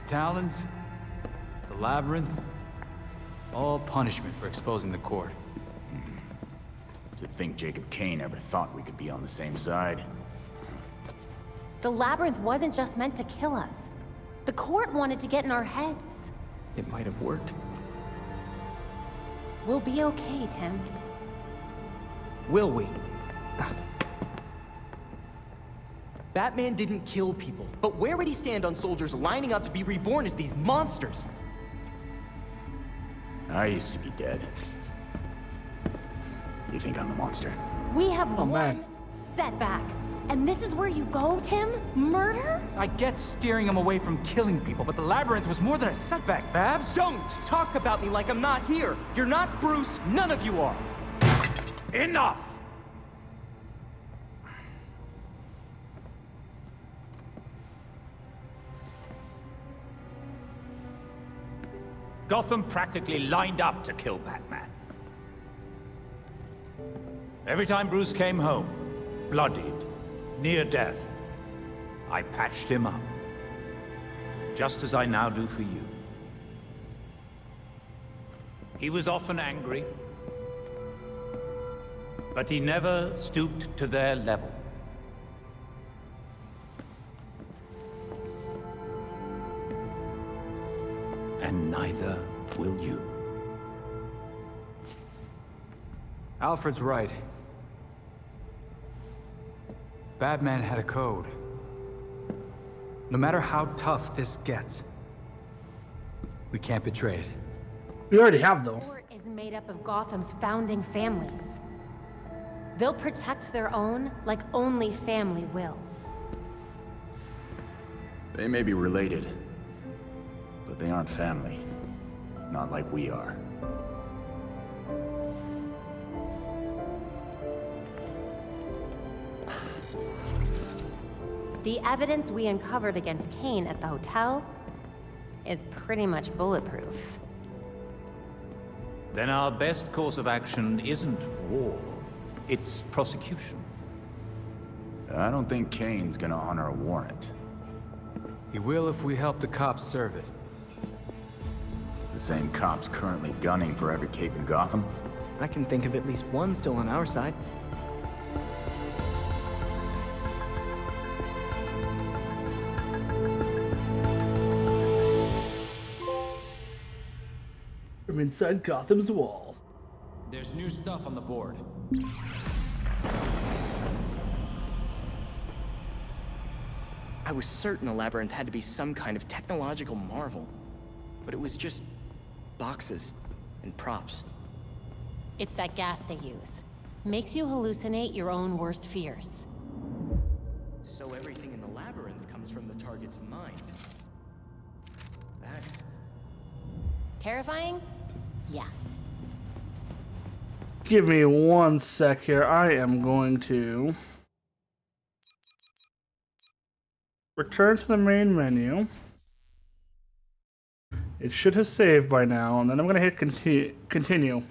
Talons, the Labyrinth, all punishment for exposing the court. To think Jacob Kane ever thought we could be on the same side. The Labyrinth wasn't just meant to kill us. The court wanted to get in our heads. It might have worked. We'll be okay, Tim. Will we? Batman didn't kill people, but where would he stand on soldiers lining up to be reborn as these monsters? I used to be dead. You think I'm a monster? We have one man. setback. And this is where you go, Tim? Murder? I get steering him away from killing people, but the Labyrinth was more than a setback, Babs. Don't talk about me like I'm not here. You're not Bruce, none of you are. Enough! Gotham practically lined up to kill Batman. Every time Bruce came home, bloodied, near death, I patched him up. Just as I now do for you. He was often angry, but he never stooped to their level. And neither will you. Alfred's right. Batman had a code. No matter how tough this gets, we can't betray it. We already have, though. The court is made up of Gotham's founding families. They'll protect their own like only family will. They may be related, but they aren't family. Not like we are. The evidence we uncovered against Kane at the hotel is pretty much bulletproof. Then our best course of action isn't war, it's prosecution. I don't think Kane's gonna honor a warrant. He will if we help the cops serve it. The same cops currently gunning for every cape in Gotham? I can think of at least one still on our side. From inside Gotham's walls. There's new stuff on the board. I was certain the Labyrinth had to be some kind of technological marvel. But it was just boxes and props. It's that gas they use. Makes you hallucinate your own worst fears. So everything in the Labyrinth comes from the target's mind. That's... Terrifying? Yeah. Give me 1 sec here. I am going to return to the main menu. It should have saved by now, and then I'm going to hit continue.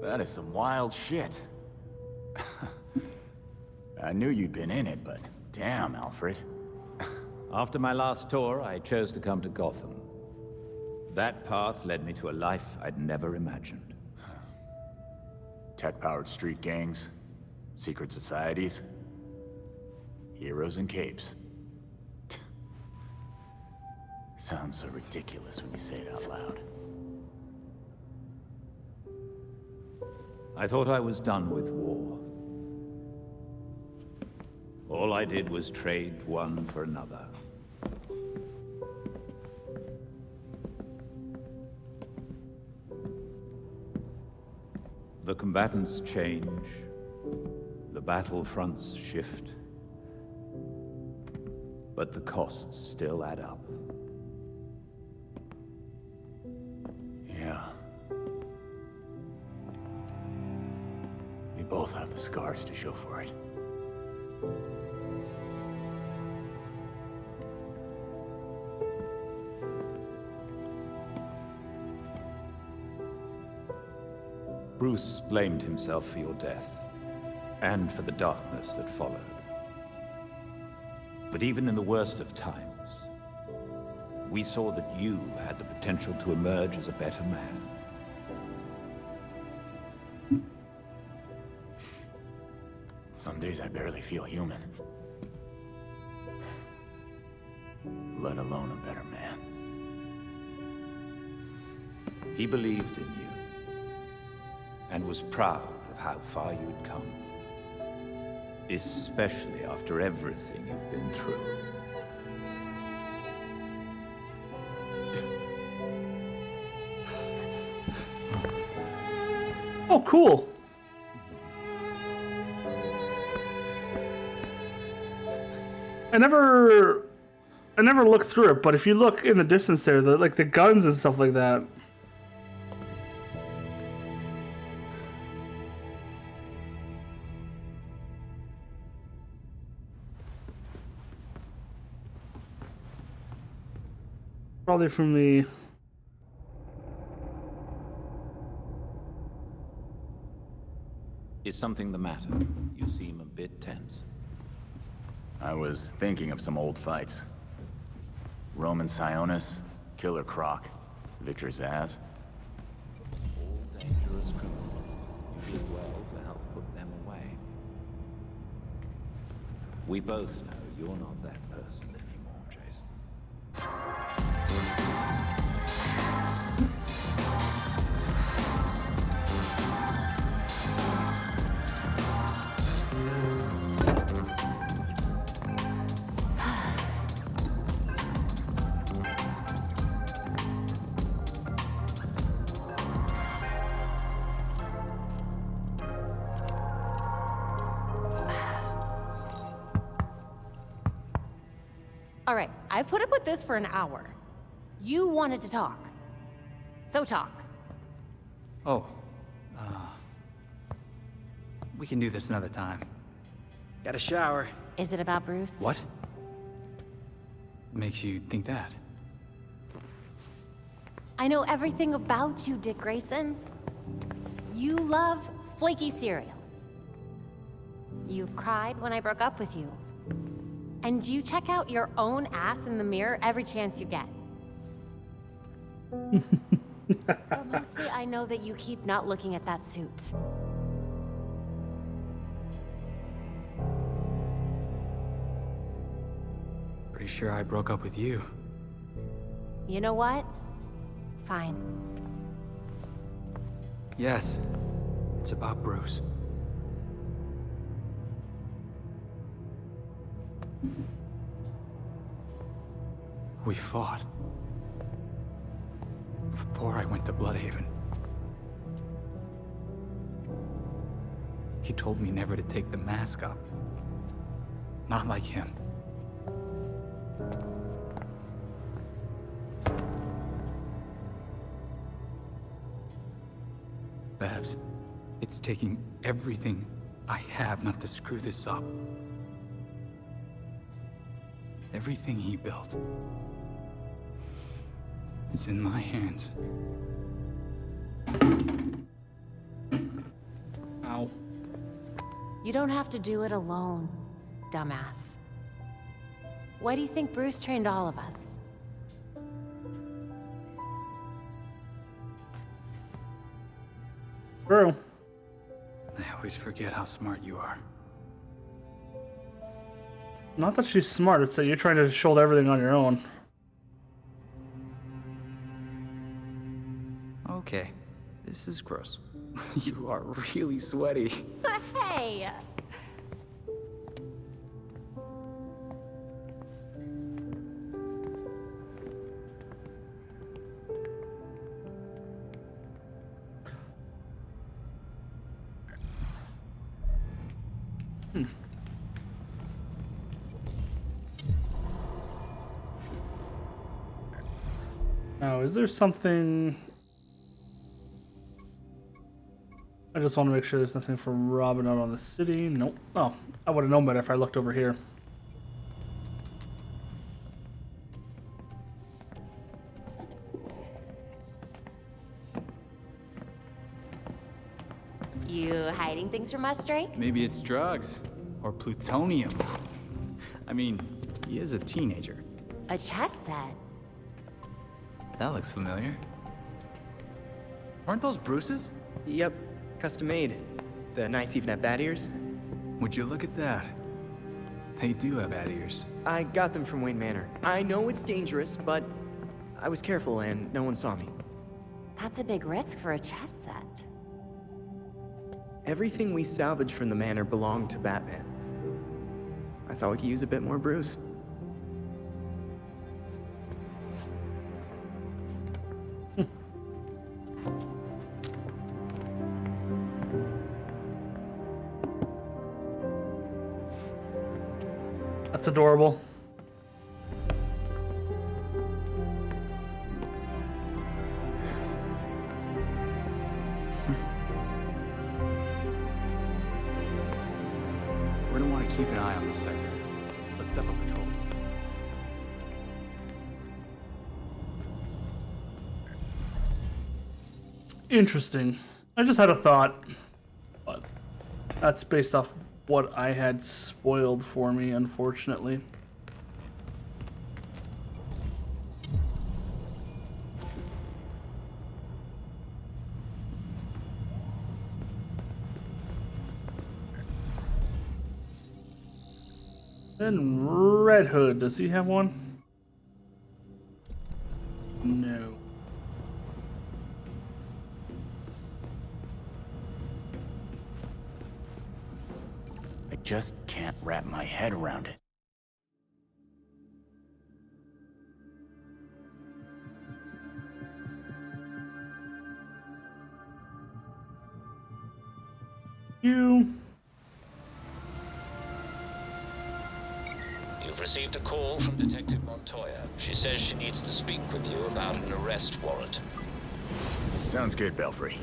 That is some wild shit. I knew you'd been in it, but damn, Alfred. After my last tour, I chose to come to Gotham. That path led me to a life I'd never imagined. Tech-powered street gangs, secret societies, heroes in capes. Sounds so ridiculous when you say it out loud. I thought I was done with war. All I did was trade one for another. The combatants change, the battlefronts shift, but the costs still add up. Yeah. We both have the scars to show for it. Bruce blamed himself for your death, and for the darkness that followed. But even in the worst of times, we saw that you had the potential to emerge as a better man. Some days I barely feel human. Let alone a better man. He believed in you, and was proud of how far you'd come. Especially after everything you've been through. Oh, cool. I never looked through it, but if you look in the distance there, the guns and stuff like that. Probably from the... Is something the matter? You seem a bit tense. I was thinking of some old fights. Roman Sionis, Killer Croc, Victor Zsasz. All dangerous criminals. You did well to help put them away. We both know you're not that person anymore, Jason. All right, I've put up with this for an hour. You wanted to talk. So talk. Oh, we can do this another time. Got a shower. Is it about Bruce? What? Makes you think that? I know everything about you, Dick Grayson. You love flaky cereal. You cried when I broke up with you. And you check out your own ass in the mirror every chance you get. But mostly I know that you keep not looking at that suit. Pretty sure I broke up with you. You know what? Fine. Yes, it's about Bruce. We fought. Before I went to Bloodhaven. He told me never to take the mask up. Not like him. Babs, it's taking everything I have not to screw this up. Everything he built is in my hands. Ow. You don't have to do it alone, dumbass. Why do you think Bruce trained all of us? True. I always forget how smart you are. Not that she's smart, it's that you're trying to shoulder everything on your own. Okay, this is gross. You are really sweaty. Hey! Now, is there something... I just want to make sure there's nothing for Robin out on the city. Nope. Oh, I would have known better if I looked over here. You hiding things from us, Drake? Maybe it's drugs. Or plutonium. I mean, He is a teenager. A chess set. That looks familiar. Weren't those Bruce's? Yep, custom made. The Knights even have bat ears. Would you look at that? They do have bat ears. I got them from Wayne Manor. I know it's dangerous, but I was careful and no one saw me. That's a big risk for a chess set. Everything we salvaged from the manor belonged to Batman. I thought we could use a bit more Bruce. That's adorable. We're gonna want to keep an eye on this sector. Let's step up patrols. Interesting. I just had a thought, but that's based off what I had spoiled for me, unfortunately. Then Red Hood, does he have one? No. I just can't wrap my head around it. You. You've received a call from Detective Montoya. She says she needs to speak with you about an arrest warrant. Sounds good, Belfry.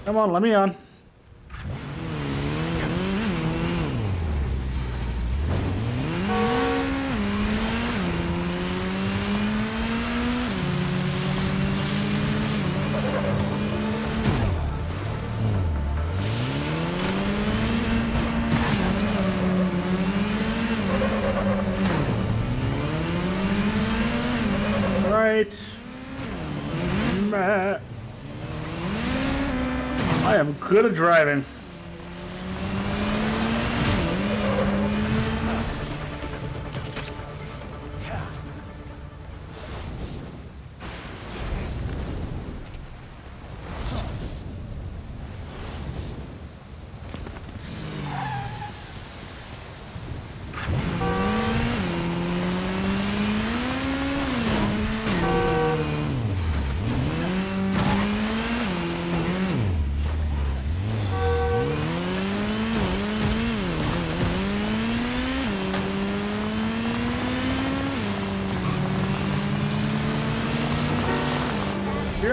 Come on, let me on. Right. Matt. I am good at driving.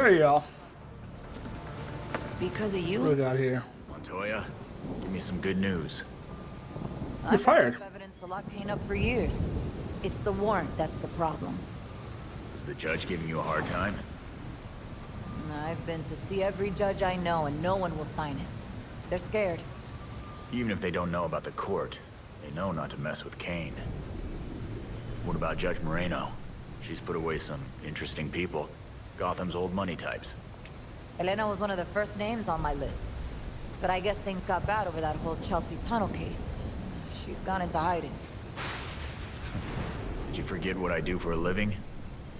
Here you go. Because of What do you, we got here? Montoya, give me some good news. You're fired. evidence to lock Kane up for years. It's the warrant that's the problem. Is the judge giving you a hard time? I've been to see every judge I know, and no one will sign it. They're scared. Even if they don't know about the court, they know not to mess with Kane. What about Judge Moreno? She's put away some interesting people. Gotham's old money types. Elena was one of the first names on my list. But I guess things got bad over that whole Chelsea Tunnel case. She's gone into hiding. Did you forget what I do for a living?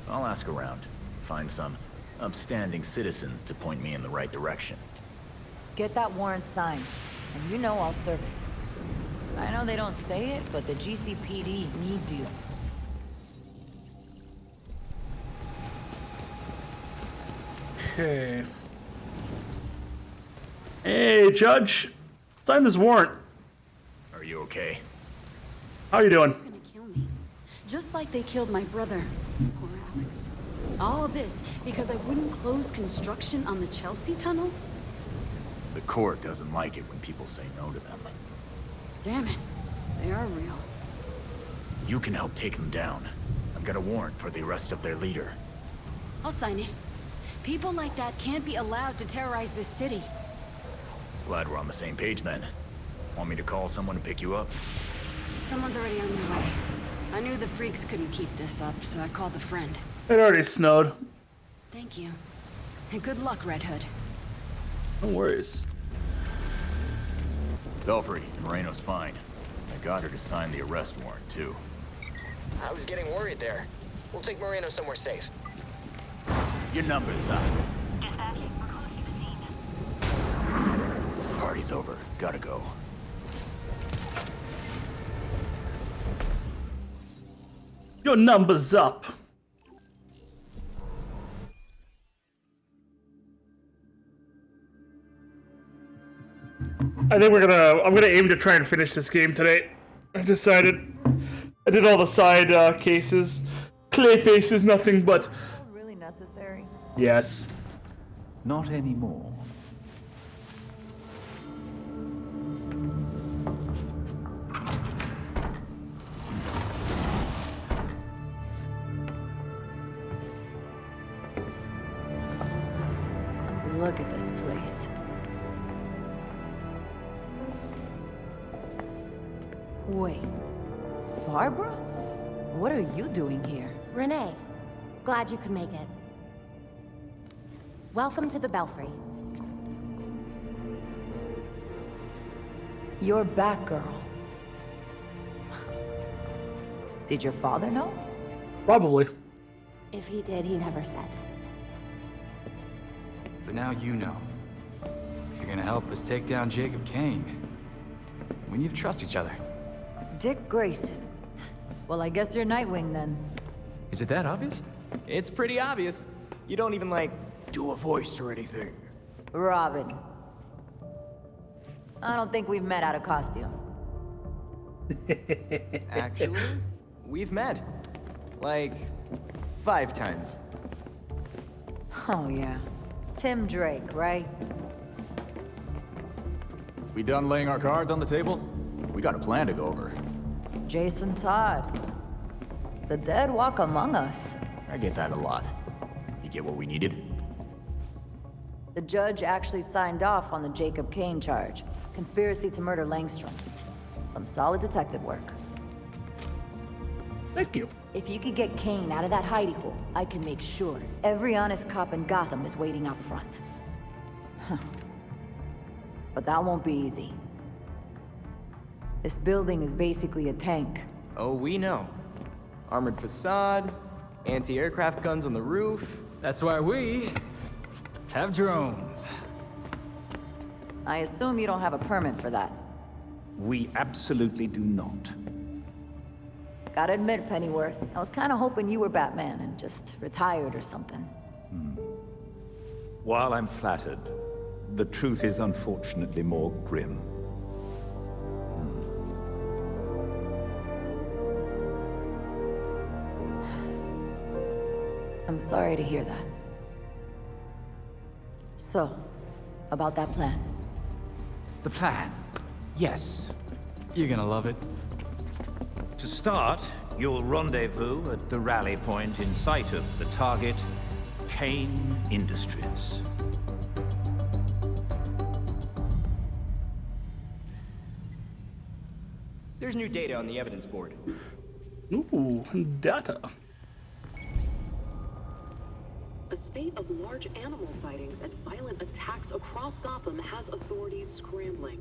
I'll ask around. Find some upstanding citizens to point me in the right direction. Get that warrant signed, and you know I'll serve it. I know they don't say it, but the GCPD needs you. Okay. Hey, Judge. Sign this warrant. Are you okay? How you doing? Gonna kill me. Just like they killed my brother. Poor Alex. All this because I wouldn't close construction on the Chelsea Tunnel? The court doesn't like it when people say no to them. Damn it. They are real. You can help take them down. I've got a warrant for the arrest of their leader. I'll sign it. People like that can't be allowed to terrorize this city. Glad we're on the same page then. Want me to call someone to pick you up? Someone's already on their way. I knew the freaks couldn't keep this up, so I called a friend. It already snowed. Thank you. And good luck, Red Hood. No worries. Belfry, Moreno's fine. I got her to sign the arrest warrant, too. I was getting worried there. We'll take Moreno somewhere safe. Your number's up. Party's over. Gotta go. Your number's up. I'm gonna aim to try and finish this game today. I've decided. I did all the side cases. Clayface is nothing but... Really necessary? Yes. Not anymore. Look at this place. Wait. Barbara? What are you doing here? Renee, glad you could make it. Welcome to the Belfry. You're Batgirl. Did your father know? Probably. If he did, he never said. But now you know. If you're gonna help us take down Jacob Kane, we need to trust each other. Dick Grayson. Well, I guess you're Nightwing then. Is it that obvious? It's pretty obvious. You don't even, like, do a voice or anything. Robin. I don't think we've met out of costume. Actually, we've met. Like, 5 times. Oh, yeah. Tim Drake, right? We done laying our cards on the table? We got a plan to go over. Jason Todd. The dead walk among us. I get that a lot. You get what we needed? The judge actually signed off on the Jacob Kane charge. Conspiracy to murder Langstrom. Some solid detective work. Thank you. If you could get Kane out of that hidey hole, I can make sure every honest cop in Gotham is waiting out front. Huh. But that won't be easy. This building is basically a tank. Oh, we know. Armored facade, anti-aircraft guns on the roof. That's why we have drones. I assume you don't have a permit for that. We absolutely do not. Gotta admit, Pennyworth, I was kinda hoping you were Batman and just retired or something. While I'm flattered, the truth is unfortunately more grim. I'm sorry to hear that. So, about that plan. The plan? Yes. You're gonna love it. To start, you'll rendezvous at the rally point in sight of the target, Kane Industries. There's new data on the evidence board. Ooh, data. A spate of large animal sightings and violent attacks across Gotham has authorities scrambling.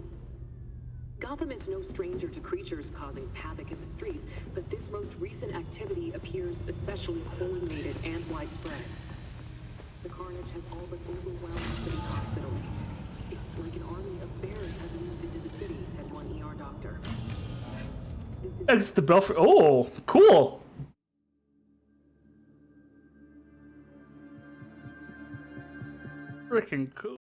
Gotham is no stranger to creatures causing havoc in the streets, but this most recent activity appears especially coordinated and widespread. The carnage has all but overwhelmed city hospitals. It's like an army of bears has moved into the city, says one ER doctor. Exit the Belfry. Oh, cool. Freaking cool.